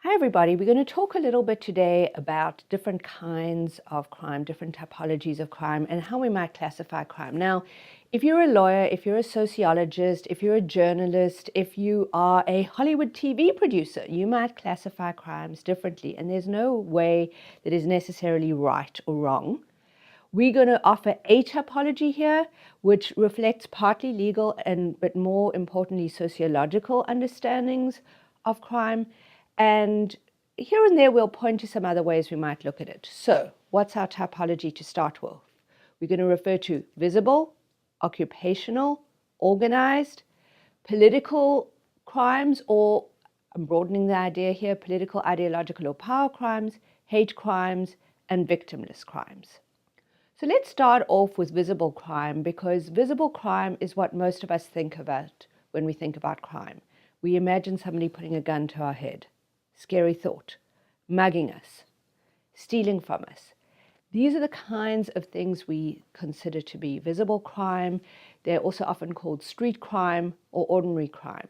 Hi everybody, we're going to talk a little bit today about different kinds of crime, different typologies of crime, and how we might classify crime. Now, if you're a lawyer, if you're a sociologist, if you're a journalist, if you are a Hollywood TV producer, you might classify crimes differently, and there's no way that is necessarily right or wrong. We're going to offer a typology here, which reflects partly legal but more importantly, sociological understandings of crime. And here and there, we'll point to some other ways we might look at it. So what's our typology to start with? We're going to refer to visible, occupational, organized, political crimes, or I'm broadening the idea here, political, ideological, or power crimes, hate crimes, and victimless crimes. So let's start off with visible crime, because visible crime is what most of us think about when we think about crime. We imagine somebody putting a gun to our head. Scary thought. Mugging us. Stealing from us. These are the kinds of things we consider to be visible crime. They're also often called street crime or ordinary crime.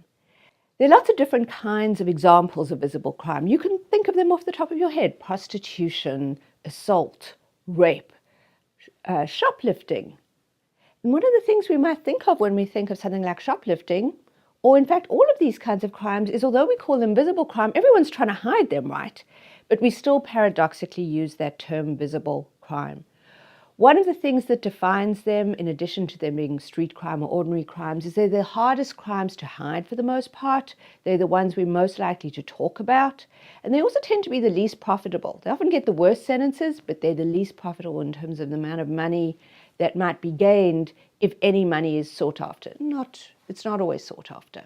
There are lots of different kinds of examples of visible crime. You can think of them off the top of your head. Prostitution, assault, rape, shoplifting. And one of the things we might think of when we think of something like shoplifting, or in fact all of these kinds of crimes, is although we call them visible crime, everyone's trying to hide them, right? But we still paradoxically use that term visible crime. One of the things that defines them, in addition to them being street crime or ordinary crimes, is they're the hardest crimes to hide for the most part. They're the ones we're most likely to talk about. And they also tend to be the least profitable. They often get the worst sentences, but they're the least profitable in terms of the amount of money that might be gained if any money is sought after. It's not always sought after.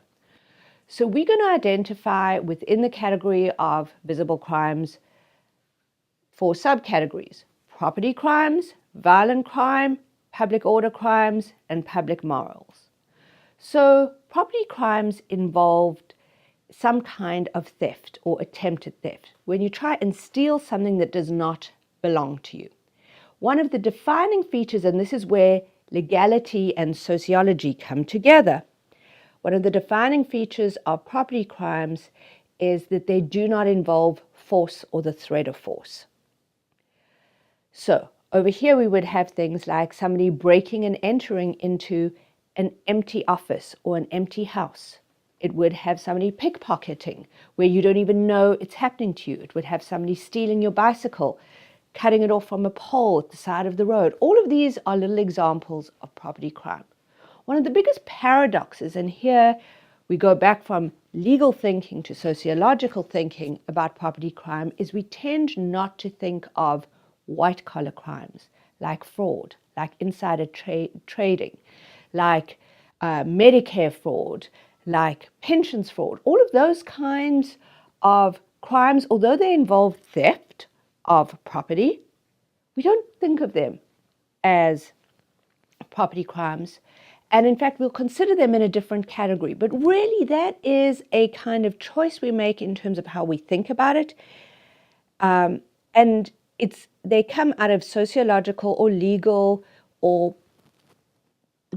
So we're going to identify within the category of visible crimes 4 subcategories: property crimes, violent crime, public order crimes, and public morals. So property crimes involved some kind of theft or attempted theft, when you try and steal something that does not belong to you. One of the defining features, and this is where legality and sociology come together, one of the defining features of property crimes is that they do not involve force or the threat of force. So over here we would have things like somebody breaking and entering into an empty office or an empty house. It would have somebody pickpocketing where you don't even know it's happening to you. It would have somebody stealing your bicycle, cutting it off from a pole at the side of the road. All of these are little examples of property crime. One of the biggest paradoxes, and here we go back from legal thinking to sociological thinking about property crime, is we tend not to think of white-collar crimes like fraud, like insider trading, like Medicare fraud, like pensions fraud. All of those kinds of crimes, although they involve theft of property, we don't think of them as property crimes. And in fact, we'll consider them in a different category. But really, that is a kind of choice we make in terms of how we think about it. And they come out of sociological or legal or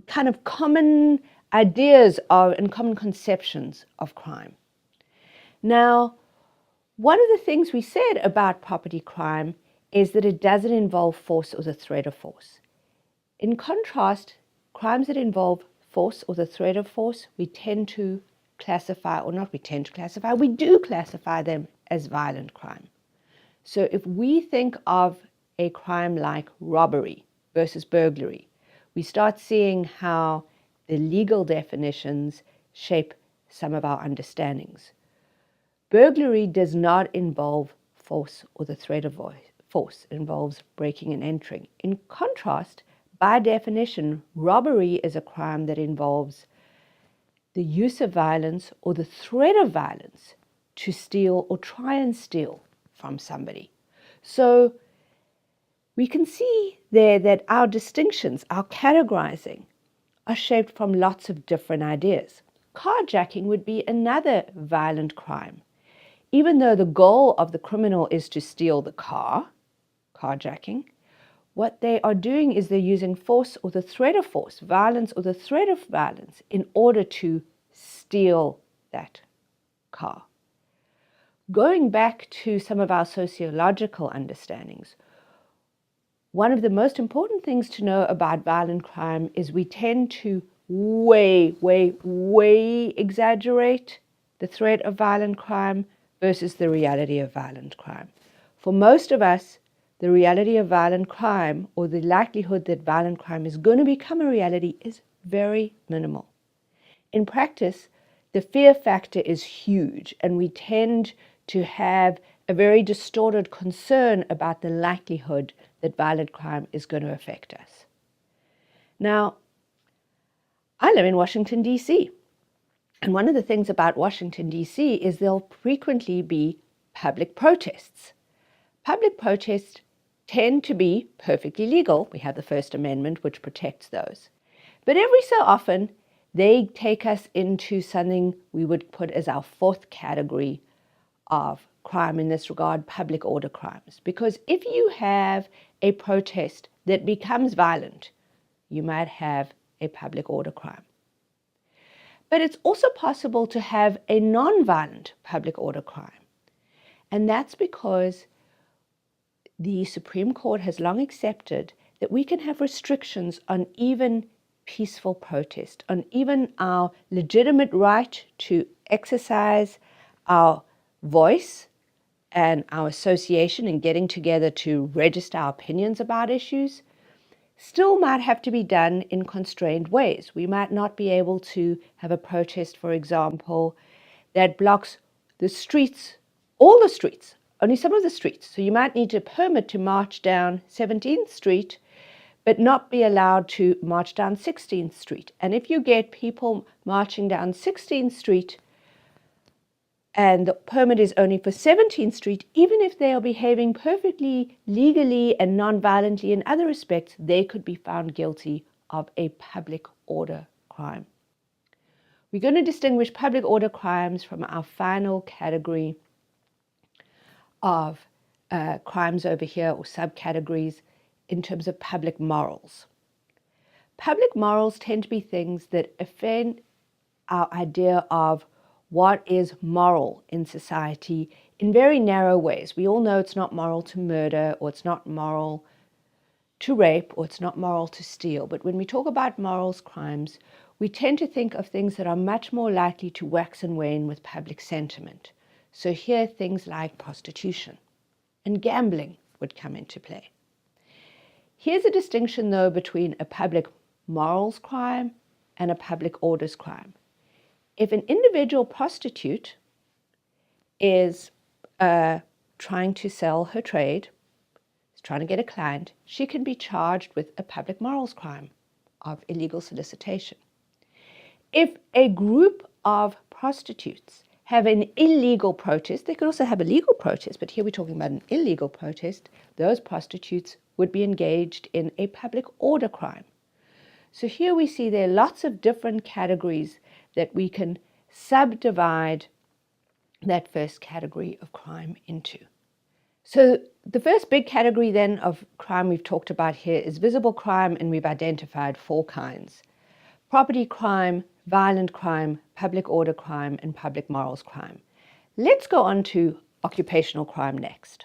kind of common ideas and common conceptions of crime. Now, one of the things we said about property crime is that it doesn't involve force or the threat of force. In contrast, crimes that involve force or the threat of force, we do classify them as violent crime. So if we think of a crime like robbery versus burglary, we start seeing how the legal definitions shape some of our understandings. Burglary does not involve force or the threat of force. It involves breaking and entering. In contrast, by definition, robbery is a crime that involves the use of violence or the threat of violence to steal or try and steal from somebody. So we can see there that our distinctions, our categorizing, are shaped from lots of different ideas. Carjacking would be another violent crime. Even though the goal of the criminal is to steal the car, carjacking, what they are doing is they're using force or the threat of force, violence or the threat of violence, in order to steal that car. Going back to some of our sociological understandings, one of the most important things to know about violent crime is we tend to way exaggerate the threat of violent crime versus the reality of violent crime. For most of us, the reality of violent crime, or the likelihood that violent crime is going to become a reality, is very minimal. In practice, the fear factor is huge, and we tend to have a very distorted concern about the likelihood that violent crime is going to affect us. Now, I live in Washington, D.C., and one of the things about Washington, D.C. is there'll frequently be public protests. Public protests tend to be perfectly legal. We have the First Amendment, which protects those. But every so often, they take us into something we would put as our fourth category of crime in this regard, public order crimes. Because if you have a protest that becomes violent, you might have a public order crime. But it's also possible to have a non-violent public order crime. And that's because the Supreme Court has long accepted that we can have restrictions on even peaceful protest, on even our legitimate right to exercise our voice and our association and getting together to register our opinions about issues, still might have to be done in constrained ways. We might not be able to have a protest, for example, that blocks the streets, all the streets, only some of the streets. So you might need a permit to march down 17th Street, but not be allowed to march down 16th Street. And if you get people marching down 16th Street and the permit is only for 17th Street, even if they are behaving perfectly legally and non-violently in other respects, they could be found guilty of a public order crime. We're going to distinguish public order crimes from our final category of crimes over here, or subcategories, in terms of public morals. Public morals tend to be things that offend our idea of what is moral in society in very narrow ways. We all know it's not moral to murder, or it's not moral to rape, or it's not moral to steal. But when we talk about morals crimes, we tend to think of things that are much more likely to wax and wane with public sentiment. So here, things like prostitution and gambling would come into play. Here's a distinction, though, between a public morals crime and a public orders crime. If an individual prostitute is trying to sell her trade, is trying to get a client, she can be charged with a public morals crime of illegal solicitation. If a group of prostitutes have an illegal protest, they could also have a legal protest, but here we're talking about an illegal protest, those prostitutes would be engaged in a public order crime. So here we see there are lots of different categories that we can subdivide that first category of crime into. So the first big category then of crime we've talked about here is visible crime, and we've identified 4 kinds: property crime, violent crime, public order crime, and public morals crime. Let's go on to occupational crime next.